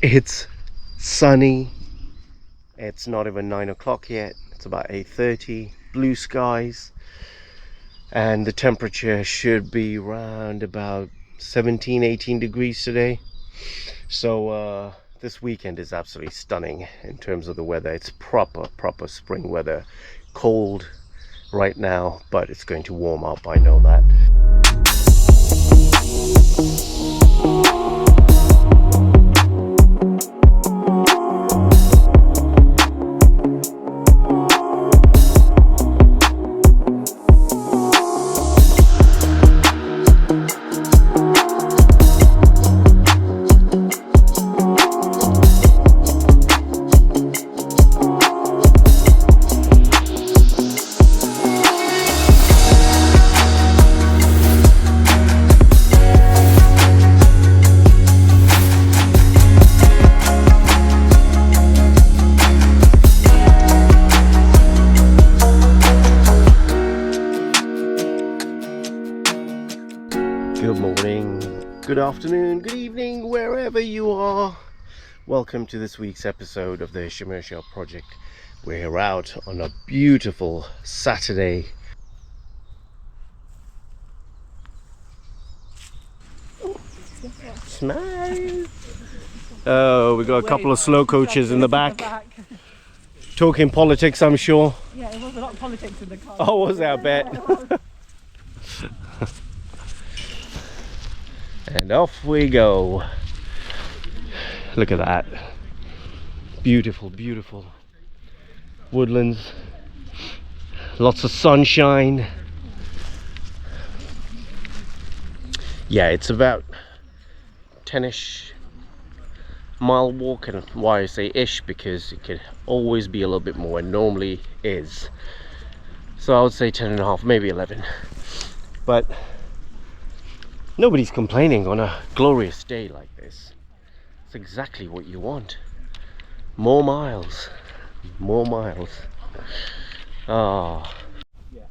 It's sunny. It's not even 9 o'clock yet. It's about 8:30. Blue skies, and the temperature should be around about 17-18 degrees today. So this weekend is absolutely stunning in terms of the weather. It's proper spring weather. Cold right now, but it's going to warm up, I know that. Good morning, good afternoon, good evening, wherever you are. Welcome to this week's episode of the Ringshall project. We're out on a beautiful Saturday. Smile. Oh, we got a couple of slow coaches in the back. Talking politics, I'm sure. Yeah, it was a lot of politics in the car. Oh, was there? I bet. And off we go. Look at that. Beautiful, beautiful woodlands. Lots of sunshine. Yeah, it's about 10-ish mile walk, and why I say ish, because it could always be a little bit more, and normally is. So I would say 10.5, maybe 11. But nobody's complaining on a glorious day like this. It's exactly what you want. More miles. More miles. Ah. Yeah,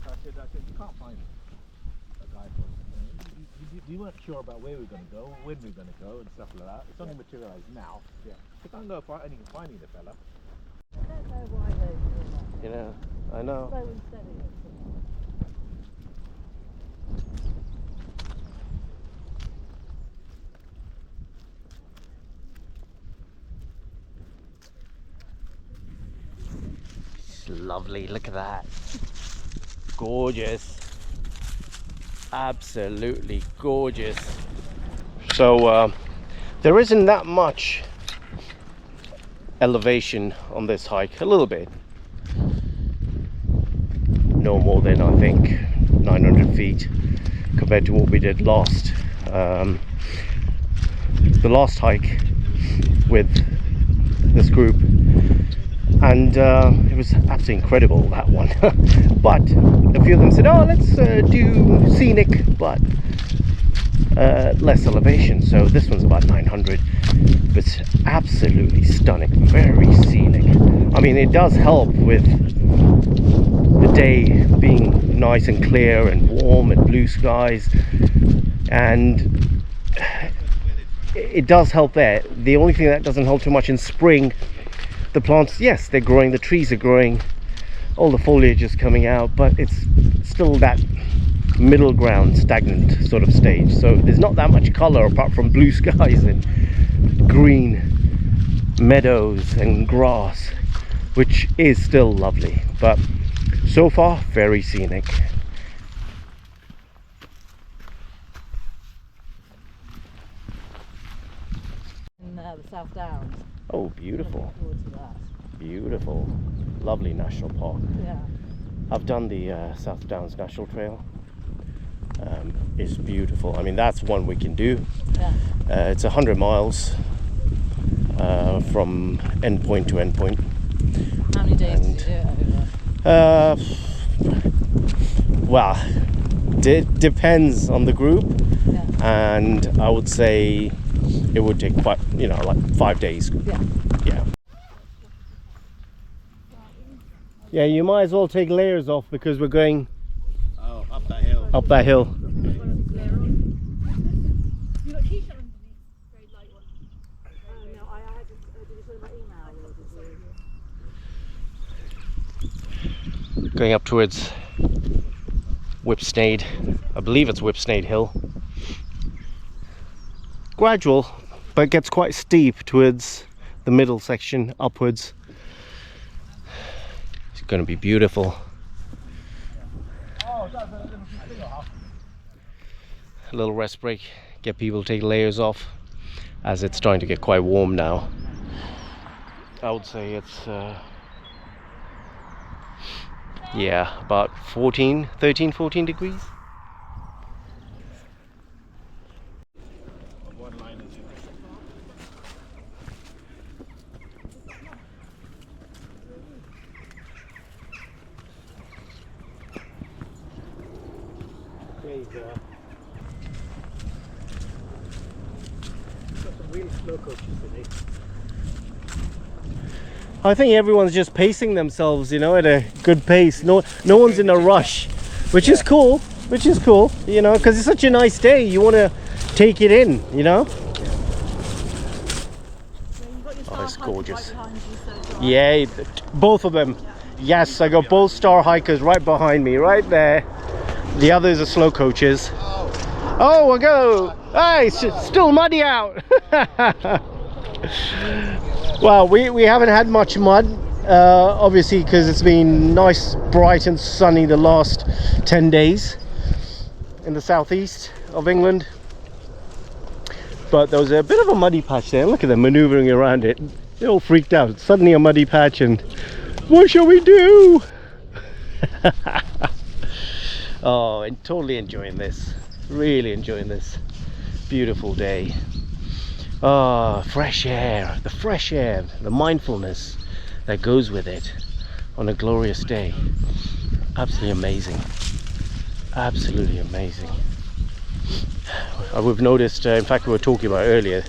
that's it. You can't find a guide for it. You weren't sure about where we're going to go, when we're going to go, and stuff like that. It's only materialised now. Yeah. You can't go far, and you can find the fella. I don't know why they're doing that. You know, I know. Slow and steady. It's lovely, look at that. Gorgeous. Absolutely gorgeous. So there isn't that much elevation on this hike, a little bit. No more than, I think, 900 feet compared to what we did last. The last hike with this group, and it was absolutely incredible, that one. But a few of them said, oh, let's do scenic but less elevation. So this one's about 900, but absolutely stunning, very scenic. I mean, it does help with the day being nice and clear and warm and blue skies, and it does help there. The only thing that doesn't help too much in spring, the plants, yes, they're growing, the trees are growing, all the foliage is coming out, but it's still that middle ground, stagnant sort of stage. So there's not that much color apart from blue skies and green meadows and grass, which is still lovely, but so far very scenic. In the South Downs. Oh, beautiful. Looking forward to that. Beautiful, lovely national park. Yeah. I've done the South Downs National Trail. It's beautiful. I mean, that's one we can do. Yeah. It's 100 miles from end point to end point. How many days did you do it over? Well, depends on the group, Yeah. and I would say it would take quite, like 5 days. Yeah. Yeah. Yeah, you might as well take layers off because we're going Up that hill. up that hill. You got t-shirt underneath, very light one. Going up towards Whipsnade. I believe it's Whipsnade Hill. Gradual, but it gets quite steep towards the middle section upwards. It's going to be beautiful. A little rest break, get people to take layers off, as it's starting to get quite warm now. I would say it's yeah, about 13, 14 degrees. There you go. Got some really slow coaches today. I think everyone's just pacing themselves, you know, at a good pace. No one's in a rush, which is cool. You know, because it's such a nice day. You want to take it in, you know. Oh, it's gorgeous. Yeah, both of them. Yes, I got both star hikers right behind me, right there. The others are slow coaches. Oh, we'll go. Hey, it's still muddy out. Well, we haven't had much mud, obviously, because it's been nice, bright and sunny the last 10 days in the southeast of England. But there was a bit of a muddy patch there. Look at them maneuvering around it. They're all freaked out. It's suddenly a muddy patch and what shall we do? Oh, and totally enjoying this. Really enjoying this beautiful day. Ah, fresh air, the fresh air, the mindfulness that goes with it on a glorious day. Absolutely amazing. Absolutely amazing. We've noticed, in fact, we were talking about earlier,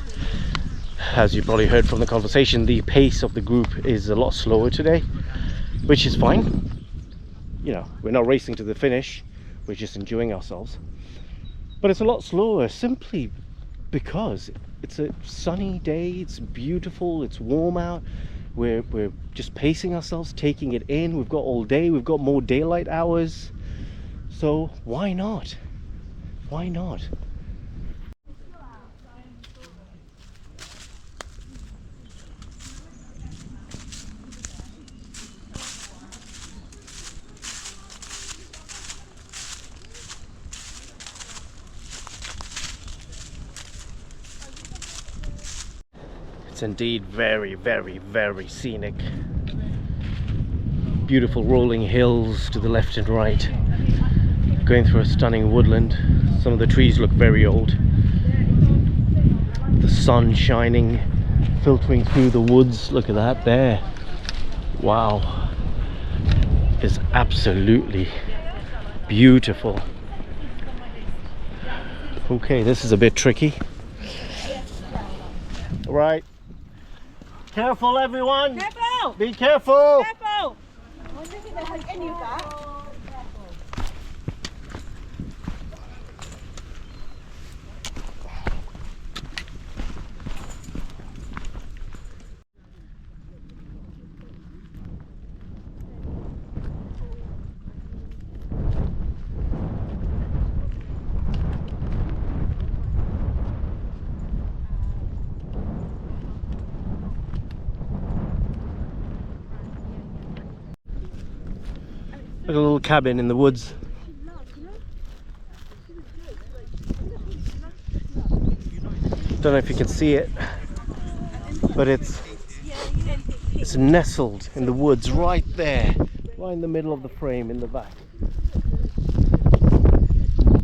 as you probably heard from the conversation, the pace of the group is a lot slower today, which is fine. You know, we're not racing to the finish, we're just enjoying ourselves. But it's a lot slower simply because it's a sunny day, it's beautiful, it's warm out. We're just pacing ourselves, taking it in. We've got all day, we've got more daylight hours. So why not? Why not? It's indeed very, very, very scenic. Beautiful rolling hills to the left and right. Going through a stunning woodland. Some of the trees look very old. The sun shining, filtering through the woods. Look at that there. Wow. It's absolutely beautiful. Okay, this is a bit tricky. Right. Careful, everyone! Careful! Be careful! Careful! I don't think they have any of that. Like a little cabin in the woods. Don't know if you can see it, but it's nestled in the woods right there, right in the middle of the frame in the back.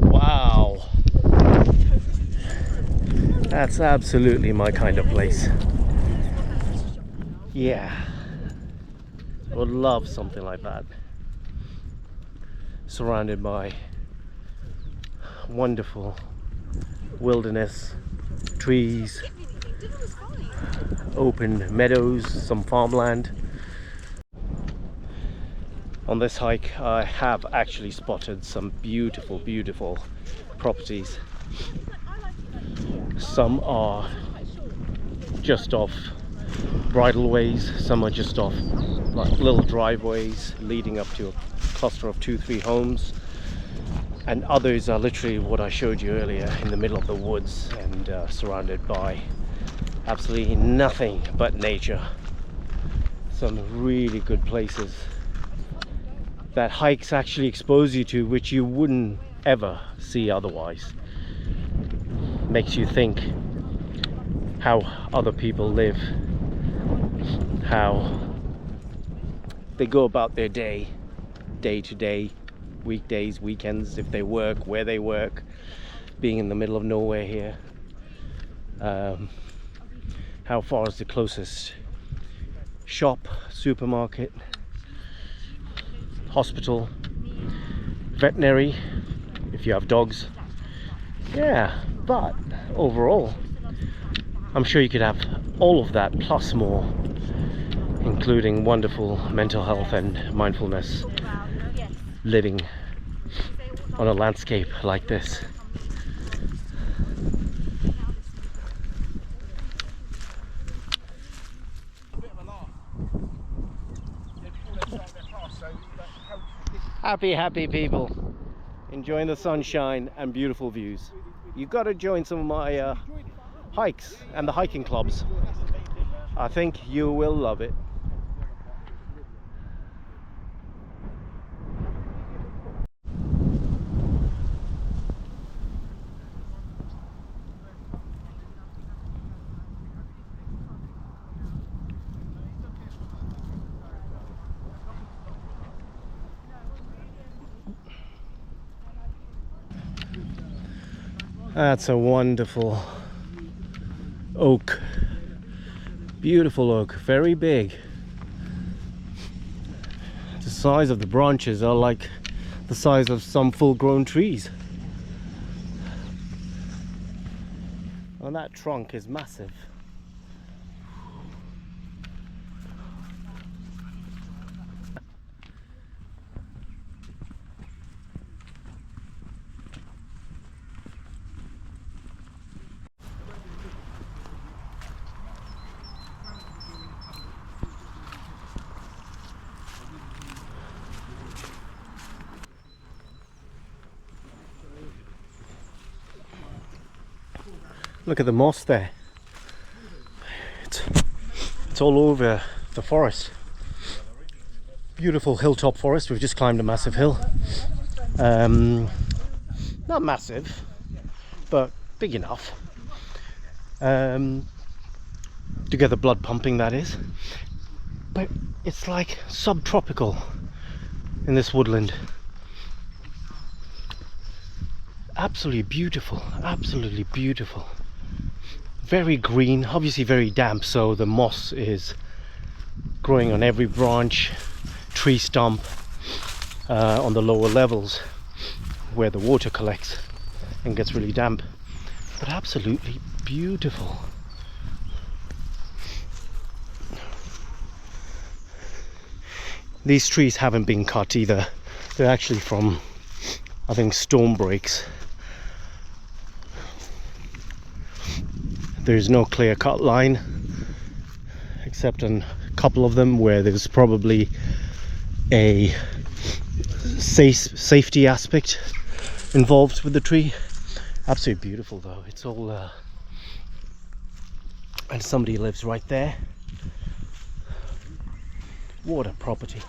Wow, that's absolutely my kind of place. Yeah, I would love something like that. Surrounded by wonderful wilderness, trees, open meadows, some farmland. On this hike I have actually spotted some beautiful, beautiful properties. Some are just off bridleways, some are just off like little driveways leading up to a cluster of 2-3 homes, and others are literally what I showed you earlier, in the middle of the woods and surrounded by absolutely nothing but nature. Some really good places that hikes actually expose you to, which you wouldn't ever see otherwise. Makes you think how other people live, how they go about their day to day, weekdays, weekends, if they work, where they work, being in the middle of nowhere here. How far is the closest shop, supermarket, hospital, veterinary, if you have dogs. Yeah, but overall, I'm sure you could have all of that plus more, including wonderful mental health and mindfulness living on a landscape like this. Happy people enjoying the sunshine and beautiful views. You've got to join some of my hikes and the hiking clubs. I think you will love it. That's a wonderful oak. Beautiful oak, very big. The size of the branches are like the size of some full-grown trees. And that trunk is massive. Look at the moss there. It's all over the forest. Beautiful hilltop forest. We've just climbed a massive hill. Not massive, but big enough to get the blood pumping, that is. But it's like subtropical in this woodland. Absolutely beautiful, absolutely beautiful. Very green, obviously very damp, so the moss is growing on every branch, tree stump, on the lower levels where the water collects and gets really damp, but absolutely beautiful. These trees haven't been cut either. They're actually from, I think, storm breaks. There's no clear-cut line except on a couple of them where there's probably a safety aspect involved with the tree. Absolutely beautiful though. It's all and somebody lives right there. What a property.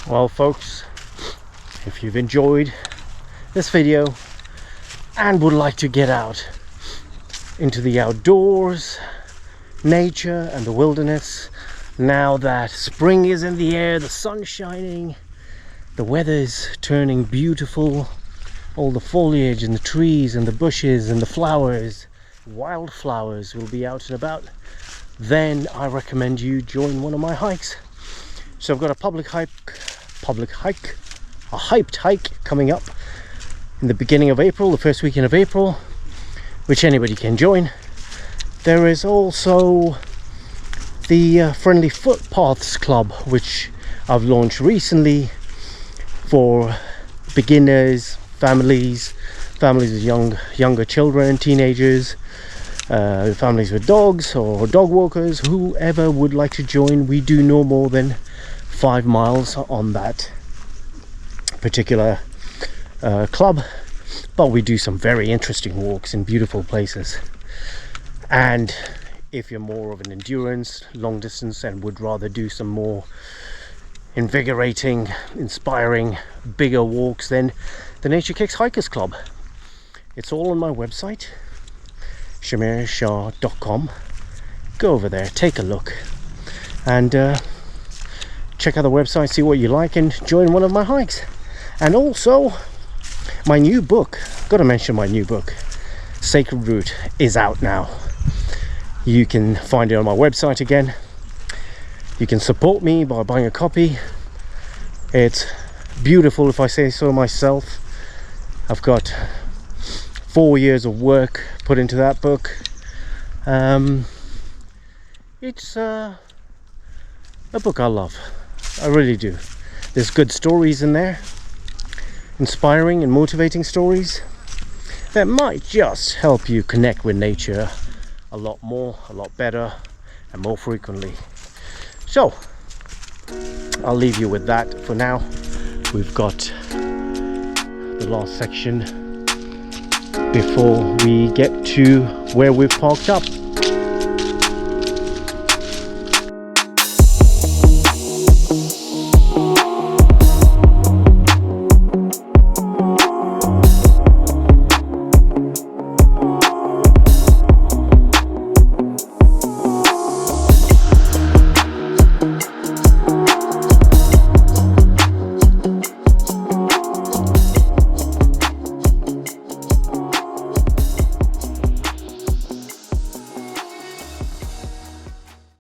Well folks, if you've enjoyed this video and would like to get out into the outdoors, nature and the wilderness, now that spring is in the air, the sun's shining, the weather's turning beautiful, all the foliage and the trees and the bushes and the flowers, wildflowers will be out and about, then I recommend you join one of my hikes. So I've got a hyped hike coming up in the beginning of April, the first weekend of April, which anybody can join. There is also the Friendly Footpaths Club, which I've launched recently for beginners, families with younger children, teenagers, families with dogs or dog walkers, whoever would like to join. We do no more than 5 miles on that particular club, but we do some very interesting walks in beautiful places. And if you're more of an endurance, long distance, and would rather do some more invigorating, inspiring, bigger walks, then the Nature Kicks Hikers Club. It's all on my website, shamirshah.com. Go over there, take a look, and check out the website, see what you like, and join one of my hikes. And also, my new book, gotta mention my new book, Sacred Route, is out now. You can find it on my website again. You can support me by buying a copy. It's beautiful, if I say so myself. I've got 4 years of work put into that book. It's a book I love. I really do. There's good stories in there, inspiring and motivating stories that might just help you connect with nature a lot more, a lot better, and more frequently. So I'll leave you with that for now. We've got the last section before we get to where we've parked up.